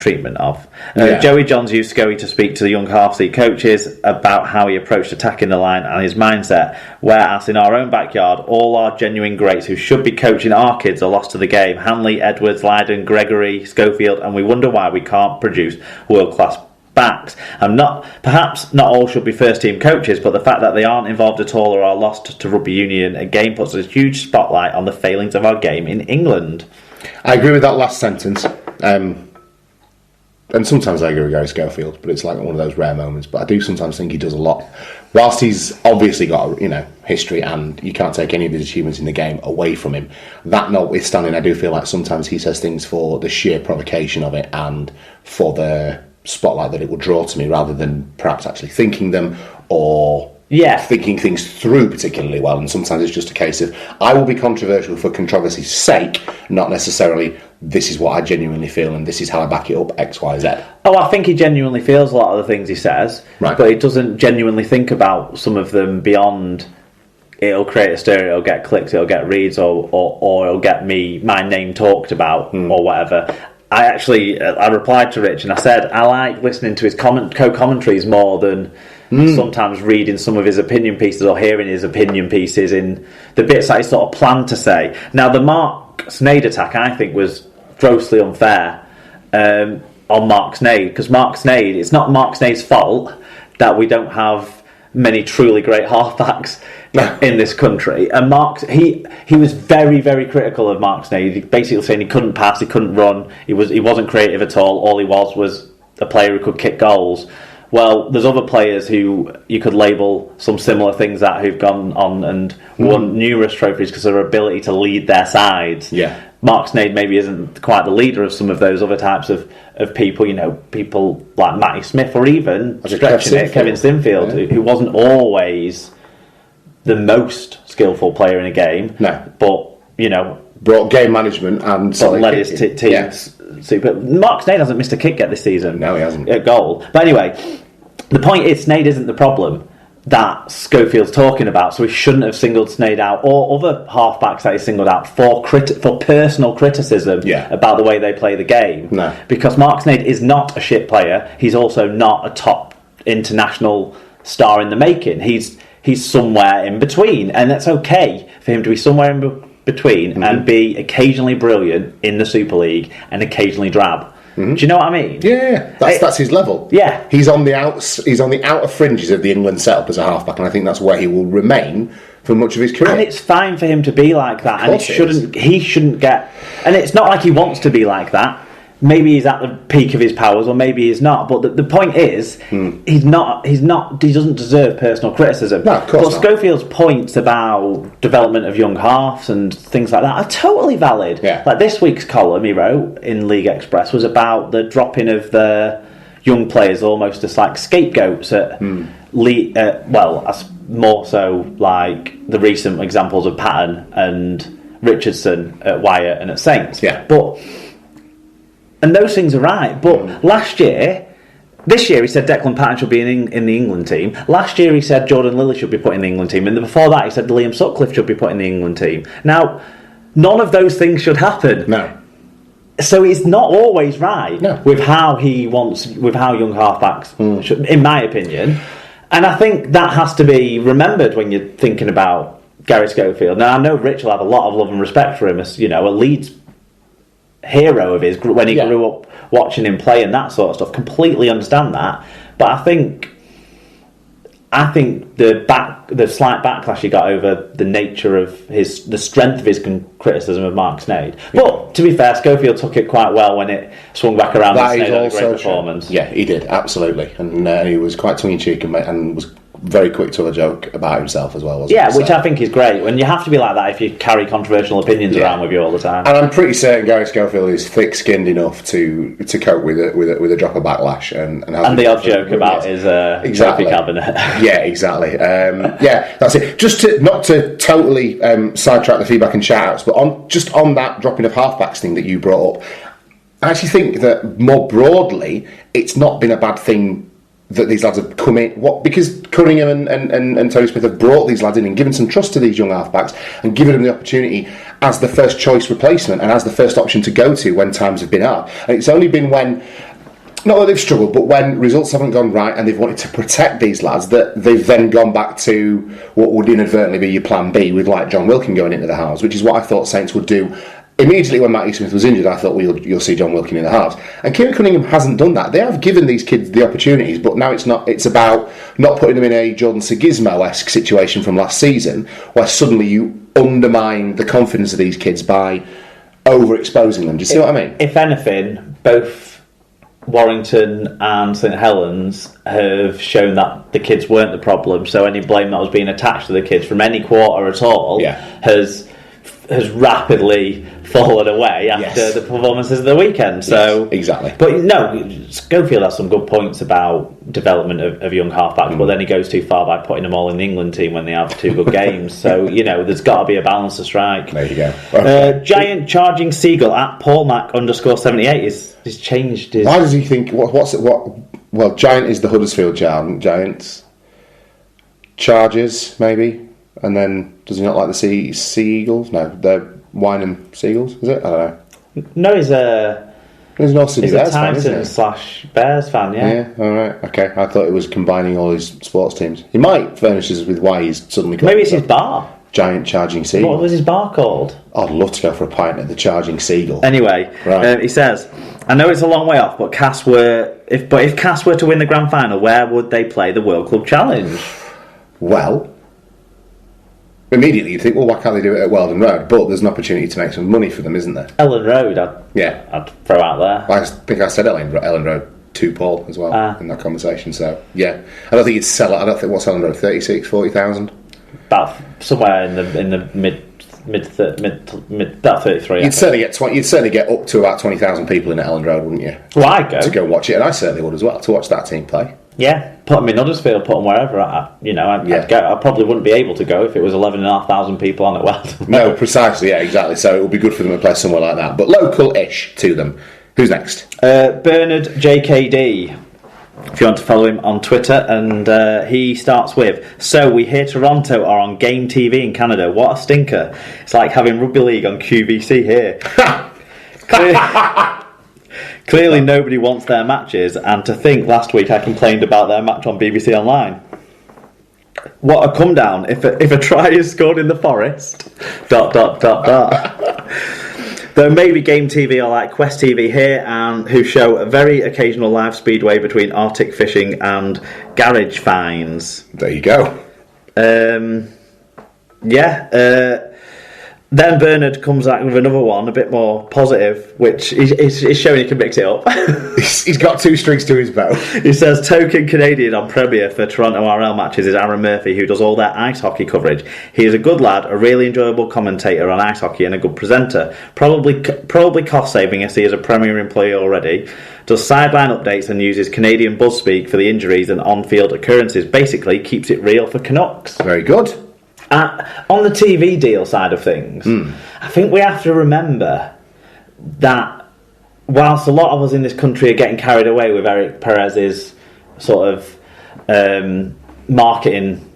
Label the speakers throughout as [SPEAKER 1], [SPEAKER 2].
[SPEAKER 1] treatment of. Joey Johns used Scoey to speak to the young half-seat coaches about how he approached attacking the line and his mindset, whereas in our own backyard, all our genuine greats who should be coaching our kids are lost to the game. Hanley, Edwards, Lydon, Gregory, Schofield, and we wonder why we can't produce world-class backs. Perhaps not all should be first-team coaches, but the fact that they aren't involved at all or are lost to rugby union again puts a huge spotlight on the failings of our game in England.
[SPEAKER 2] I agree with that last sentence. And sometimes I agree with Gary Schofield, but it's like one of those rare moments. But I do sometimes think he does a lot. Whilst he's obviously got history, and you can't take any of his achievements in the game away from him, that notwithstanding, I do feel like sometimes he says things for the sheer provocation of it and for the spotlight that it will draw to me, rather than perhaps actually thinking them or thinking things through particularly well. And sometimes it's just a case of, I will be controversial for controversy's sake, not necessarily this is what I genuinely feel and this is how I back it up, X, Y, Z.
[SPEAKER 1] Oh, I think he genuinely feels a lot of the things he says, right, but he doesn't genuinely think about some of them beyond it'll create a stir, it'll get clicks, it'll get reads, or it'll get my name talked about, or whatever. I replied to Rich and I said I like listening to his co-commentaries more than sometimes reading some of his opinion pieces or hearing his opinion pieces in the bits that he sort of planned to say. Now, the Mark Sneyd attack, I think, was grossly unfair on Mark Sneyd, because it's not Mark Sneyd's fault that we don't have many truly great halfbacks in this country. And he was very, very critical of Mark Sneyd, basically saying he couldn't pass, he couldn't run, he wasn't creative at all he was a player who could kick goals. Well, there's other players who you could label some similar things at, who've gone on and won numerous trophies because of their ability to lead their sides. Yeah. Mark Sneyd maybe isn't quite the leader of some of those other types of people, people like Matty Smith, or even stretching it, Kevin Sinfield, who wasn't always the most skillful player in a game. No. But,
[SPEAKER 2] brought game management and
[SPEAKER 1] led his teams. Super. Mark Sneyd hasn't missed a kick yet this season.
[SPEAKER 2] No, he hasn't.
[SPEAKER 1] A goal. But anyway, the point is, Sneyd isn't the problem that Schofield's talking about, so he shouldn't have singled Sneyd out, or other halfbacks that he singled out for personal criticism about the way they play the game. No. Because Mark Sneyd is not a shit player. He's also not a top international star in the making. He's somewhere in between, and that's okay for him to be somewhere in between and be occasionally brilliant in the Super League and occasionally drab. Do you know what I mean?
[SPEAKER 2] Yeah, that's his level. Yeah, he's on the outer fringes of the England setup as a halfback, and I think that's where he will remain for much of his career.
[SPEAKER 1] And it's fine for him to be like that, and he shouldn't get. And it's not like he wants to be like that. Maybe he's at the peak of his powers, or maybe he's not. But the point is, he's not. He doesn't deserve personal criticism.
[SPEAKER 2] No, of course not.
[SPEAKER 1] Schofield's points about development of young halves and things like that are totally valid. Yeah. Like this week's column he wrote in League Express was about the dropping of the young players almost as like scapegoats at more so like the recent examples of Patton and Richardson at Wyatt and at Saints. Yeah, and those things are right, but this year he said Declan Patton should be in the England team. Last year he said Jordan Lilly should be put in the England team, and before that he said Liam Sutcliffe should be put in the England team. Now, none of those things should happen. No. So he's not always right with how young halfbacks should, in my opinion. And I think that has to be remembered when you're thinking about Gary Schofield. Now, I know Rich will have a lot of love and respect for him as, a Leeds hero of his when he grew up watching him play and that sort of stuff. Completely understand that, but I think the slight backlash he got over the nature of the strength of his criticism of Mark Sneyd. But to be fair, Schofield took it quite well when it swung back around. That is also a great performance.
[SPEAKER 2] Yeah, he did, absolutely, and he was quite tongue in cheek and was very quick to have a joke about himself as well.
[SPEAKER 1] Which I think is great. When you have to be like that if you carry controversial opinions around with you all the time.
[SPEAKER 2] And I'm pretty certain Gary Schofield is thick-skinned enough to cope with a drop of backlash and
[SPEAKER 1] the odd joke about his trophy cabinet.
[SPEAKER 2] Yeah, exactly. That's it. Just not to totally sidetrack the feedback and shout-outs, but on that dropping of halfbacks thing that you brought up, I actually think that more broadly, it's not been a bad thing that these lads have come in, because Cunningham and Tony Smith have brought these lads in and given some trust to these young halfbacks and given them the opportunity as the first choice replacement and as the first option to go to when times have been hard. And it's only been when Not that they've struggled, but when results haven't gone right and they've wanted to protect these lads, that they've then gone back to what would inadvertently be your plan B with like John Wilkin going into the halves, which is what I thought Saints would do. Immediately when Matty Smith was injured, I thought, well, you'll see John Wilkin in the halves. And Kieran Cunningham hasn't done that. They have given these kids the opportunities, but now it's about not putting them in a Jordan Sigismo-esque situation from last season, where suddenly you undermine the confidence of these kids by overexposing them. Do you see what I mean?
[SPEAKER 1] If anything, both Warrington and St Helens have shown that the kids weren't the problem, so any blame that was being attached to the kids from any quarter at all has rapidly fallen away after the performances of the weekend. So
[SPEAKER 2] exactly.
[SPEAKER 1] But no, Schofield has some good points about development of young halfbacks, but then he goes too far by putting them all in the England team when they have two good games. So, there's got to be a balance to strike.
[SPEAKER 2] There you go. Okay.
[SPEAKER 1] Giant Charging Seagull at PaulMac_78 is changed his...
[SPEAKER 2] Why does he think... Well, Giant is the Huddersfield Giants. Chargers, maybe. And then, does he not like the Sea Eagles? No, they're Wyndham Seagulls, is it? I don't know.
[SPEAKER 1] No, he's a
[SPEAKER 2] North Sydney Bears fan, isn't he?
[SPEAKER 1] /Bears fan, yeah.
[SPEAKER 2] Yeah, alright, okay. I thought it was combining all his sports teams. He might furnish us with why he's suddenly...
[SPEAKER 1] Maybe it's his bar.
[SPEAKER 2] Giant Charging Seagull.
[SPEAKER 1] What was his bar called?
[SPEAKER 2] I'd love to go for a pint at the Charging Seagull.
[SPEAKER 1] Anyway, he says, I know it's a long way off, but if Cass were to win the grand final, where would they play the World Club Challenge?
[SPEAKER 2] Well... Immediately you think, well, why can't they do it at Weldon Road? But there's an opportunity to make some money for them, isn't there?
[SPEAKER 1] Ellen Road, I'd throw out there.
[SPEAKER 2] I think I said Ellen Road to Paul as well in that conversation. So yeah, I don't think you'd sell it. I don't think what's Ellen Road, 40,000.
[SPEAKER 1] About somewhere in the mid about 33.
[SPEAKER 2] You'd certainly get up to about 20,000 people in Ellen Road, wouldn't you?
[SPEAKER 1] Well, I'd go
[SPEAKER 2] to go watch it, and I certainly would as well to watch that team play.
[SPEAKER 1] Yeah, put them in Huddersfield, put them wherever. I'd go. I probably wouldn't be able to go if it was 11,500 people on at Weldon.
[SPEAKER 2] No, precisely, yeah, exactly. So it would be good for them to play somewhere like that, but local-ish to them. Who's next?
[SPEAKER 1] Bernard JKD. If you want to follow him on Twitter, and he starts with, so we hear Toronto are on Game TV in Canada. What a stinker. It's like having rugby league on QVC here. Clearly nobody wants their matches, and to think last week I complained about their match on BBC Online. What a come down if a try is scored in the forest. ... Though maybe Game TV are like Quest TV here, and who show a very occasional live speedway between Arctic fishing and garage finds.
[SPEAKER 2] There you go.
[SPEAKER 1] Then Bernard comes out with another one, a bit more positive, which is showing he can mix it up.
[SPEAKER 2] He's got two strings to his bow.
[SPEAKER 1] He says, token Canadian on Premier for Toronto RL matches is Aaron Murphy, who does all their ice hockey coverage. He is a good lad, a really enjoyable commentator on ice hockey, and a good presenter. Probably cost-saving as he is a Premier employee already. Does sideline updates and uses Canadian buzzspeak for the injuries and on-field occurrences. Basically, keeps it real for Canucks.
[SPEAKER 2] Very good.
[SPEAKER 1] On the TV deal side of things, I think we have to remember that whilst a lot of us in this country are getting carried away with Eric Perez's sort of marketing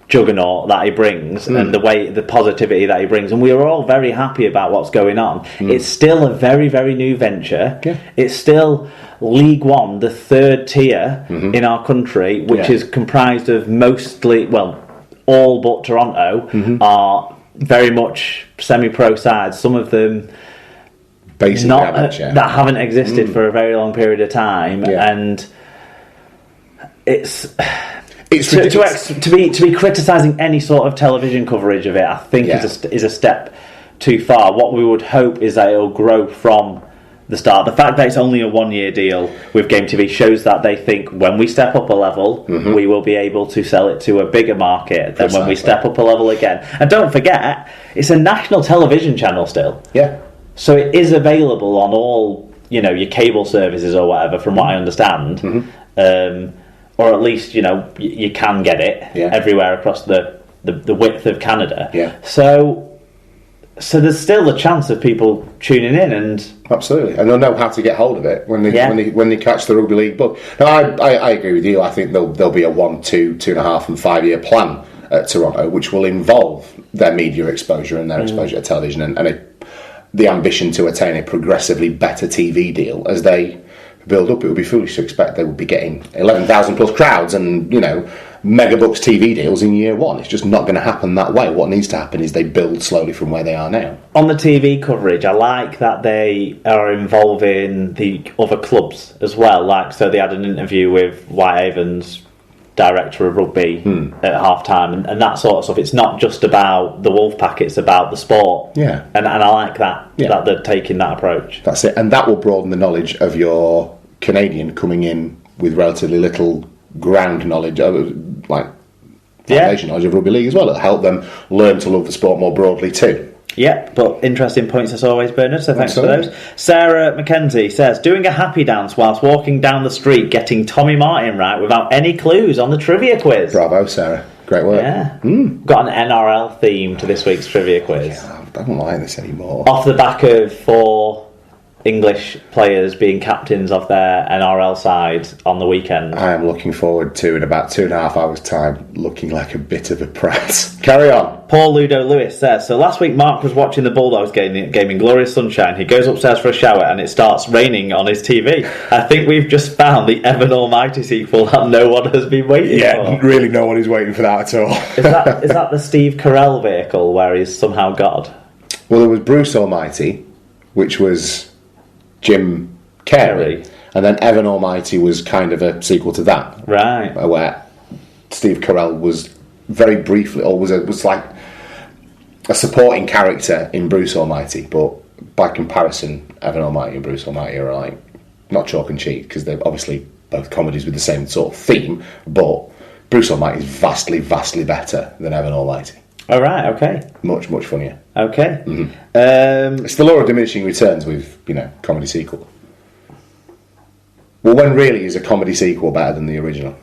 [SPEAKER 1] juggernaut that he brings and the positivity that he brings, and we are all very happy about what's going on, it's still a very, very new venture. It's still League One, the third tier in our country, which is comprised of mostly, all but Toronto are very much semi-pro sides. Some of them
[SPEAKER 2] basically
[SPEAKER 1] that haven't existed for a very long period of time, and it's to be criticising any sort of television coverage of it, I think is a step too far. What we would hope is that it'll grow from the start. The fact that it's only a 1-year deal with Game TV shows that they think when we step up a level, we will be able to sell it to a bigger market than when we step up a level again. And don't forget, it's a national television channel still.
[SPEAKER 2] Yeah.
[SPEAKER 1] So it is available on all, your cable services or whatever, from what I understand. Or at least, you can get it everywhere across the width of Canada.
[SPEAKER 2] Yeah.
[SPEAKER 1] So there's still a chance of people tuning in, and
[SPEAKER 2] absolutely, and they'll know how to get hold of it when they catch the rugby league bug. No, I agree with you. I think there'll be a 1, 2, 2.5, and 5 year plan at Toronto, which will involve their media exposure and their exposure to television, and the ambition to attain a progressively better TV deal as they build up, it would be foolish to expect they would be getting 11,000 plus crowds and, mega bucks TV deals in year one. It's just not going to happen that way. What needs to happen is they build slowly from where they are now.
[SPEAKER 1] On the TV coverage, I like that they are involving the other clubs as well. Like, so they had an interview with Whitehaven's director of rugby at half time and that sort of stuff. It's not just about the Wolfpack, it's about the sport.
[SPEAKER 2] Yeah.
[SPEAKER 1] And I like that they're taking that approach.
[SPEAKER 2] That's it. And that will broaden the knowledge of your Canadian coming in with relatively little ground knowledge, foundation knowledge of rugby league as well. It'll help them learn to love the sport more broadly too.
[SPEAKER 1] Yeah, but interesting points as always, Bernard, so thanks for those. Sarah McKenzie says, doing a happy dance whilst walking down the street, getting Tommy Martin right without any clues on the trivia quiz.
[SPEAKER 2] Bravo, Sarah. Great work.
[SPEAKER 1] Yeah. Got an NRL theme to this week's trivia quiz.
[SPEAKER 2] Yeah, I don't like this anymore.
[SPEAKER 1] Off the back of 4 English players being captains of their NRL side on the weekend.
[SPEAKER 2] I am looking forward to, in about 2.5 hours' time, looking like a bit of a prat. Carry on.
[SPEAKER 1] Paul Ludo Lewis says, so last week Mark was watching the Bulldogs game in glorious sunshine. He goes upstairs for a shower and it starts raining on his TV. I think we've just found the Evan Almighty sequel that no one has been waiting for.
[SPEAKER 2] Yeah, really no one is waiting for that at all.
[SPEAKER 1] Is that the Steve Carell vehicle where he's somehow God?
[SPEAKER 2] Well, there was Bruce Almighty, which was Jim Carrey, and then Evan Almighty was kind of a sequel to that,
[SPEAKER 1] right?
[SPEAKER 2] Where Steve Carell was very briefly, or was like a supporting character in Bruce Almighty, but by comparison, Evan Almighty and Bruce Almighty are like not chalk and cheese because they're obviously both comedies with the same sort of theme, but Bruce Almighty is vastly, vastly better than Evan Almighty.
[SPEAKER 1] Oh, right, okay.
[SPEAKER 2] Much, much funnier.
[SPEAKER 1] Okay.
[SPEAKER 2] It's the law of diminishing returns with, comedy sequel. Well, when really is a comedy sequel better than the original?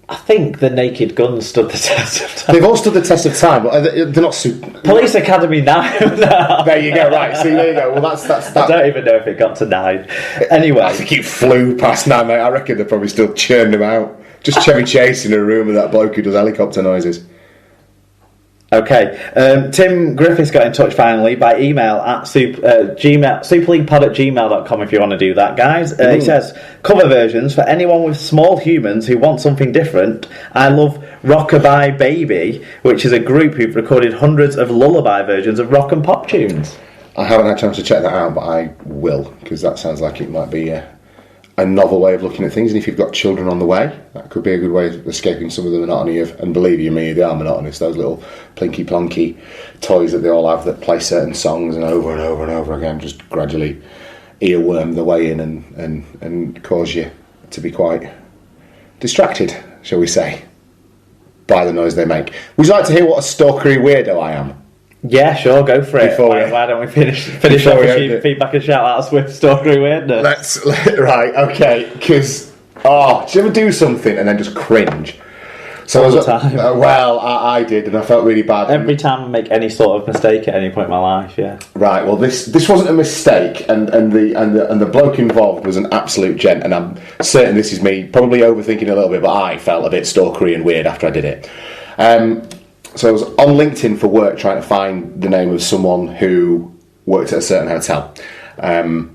[SPEAKER 1] I think the Naked Gun stood the test of time.
[SPEAKER 2] They've all stood the test of time, but they're not super...
[SPEAKER 1] Police Academy 9.
[SPEAKER 2] There you go, right. See, there you go. Well, that's that.
[SPEAKER 1] I don't even know if it got to 9. Anyway.
[SPEAKER 2] I think it flew past 9, mate. I reckon they're probably still churning them out. Just Chevy Chase in a room with that bloke who does helicopter noises.
[SPEAKER 1] Okay. Tim Griffiths got in touch finally by email at superleaguepod@gmail.com if you want to do that, guys. He says, cover versions for anyone with small humans who want something different. I love Rockabye Baby, which is a group who've recorded hundreds of lullaby versions of rock and pop tunes.
[SPEAKER 2] I haven't had a chance to check that out, but I will, because that sounds like it might be a novel way of looking at things, and if you've got children on the way, that could be a good way of escaping some of the monotony of, and believe you me, they are monotonous, those little plinky plonky toys that they all have that play certain songs and over and over and over again, just gradually earworm the way in and cause you to be quite distracted, shall we say, by the noise they make. Would you like to hear what a stalkery weirdo I am?
[SPEAKER 1] Yeah, sure, go for it. Why don't we finish off with feedback and shout-outs with stalkery weirdness?
[SPEAKER 2] Right, okay, because, do you ever do something and then just cringe?
[SPEAKER 1] So all the time.
[SPEAKER 2] I did, and I felt really bad.
[SPEAKER 1] Every time I make any sort of mistake at any point in my life, yeah.
[SPEAKER 2] Right, well, this wasn't a mistake, and the bloke involved was an absolute gent, and I'm certain this is me probably overthinking a little bit, but I felt a bit stalkery and weird after I did it. So I was on LinkedIn for work trying to find the name of someone who worked at a certain hotel. The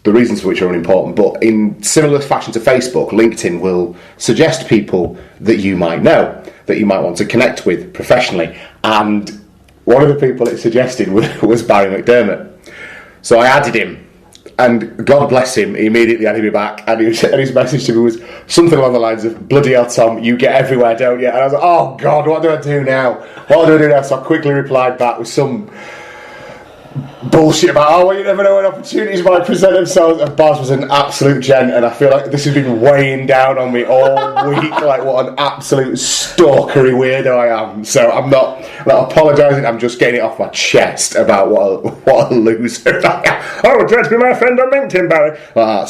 [SPEAKER 2] reasons for which are unimportant, but in similar fashion to Facebook, LinkedIn will suggest people that you might know, that you might want to connect with professionally. And one of the people it suggested was Barry McDermott. So I added him. And God bless him, he immediately added me back, and his message to me was something along the lines of, bloody hell, Tom, you get everywhere, don't you? And I was like, oh God, what do I do now? So I quickly replied back with some bullshit about, you never know when opportunities might present themselves. And Baz was an absolute gent, and I feel like this has been weighing down on me all week, like what an absolute stalkery weirdo I am. So I'm not apologising, I'm just getting it off my chest about what a loser I am. Oh, would you like to be my friend on LinkedIn, Barry? Yeah,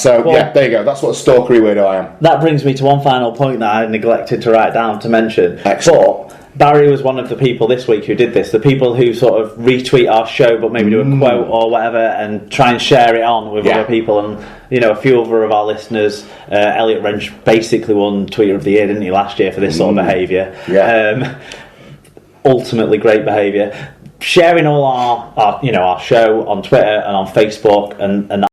[SPEAKER 2] there you go, that's what a stalkery weirdo I am.
[SPEAKER 1] That brings me to one final point that I neglected to write down to mention.
[SPEAKER 2] Excellent.
[SPEAKER 1] But Barry was one of the people this week who did this. The people who sort of retweet our show, but maybe do a quote or whatever, and try and share it on with other people. And a few other of our listeners, Elliot Wrench basically won Tweeter of the Year, didn't he, last year for this sort of behaviour?
[SPEAKER 2] Yeah.
[SPEAKER 1] Ultimately great behaviour. Sharing all our show on Twitter and on Facebook and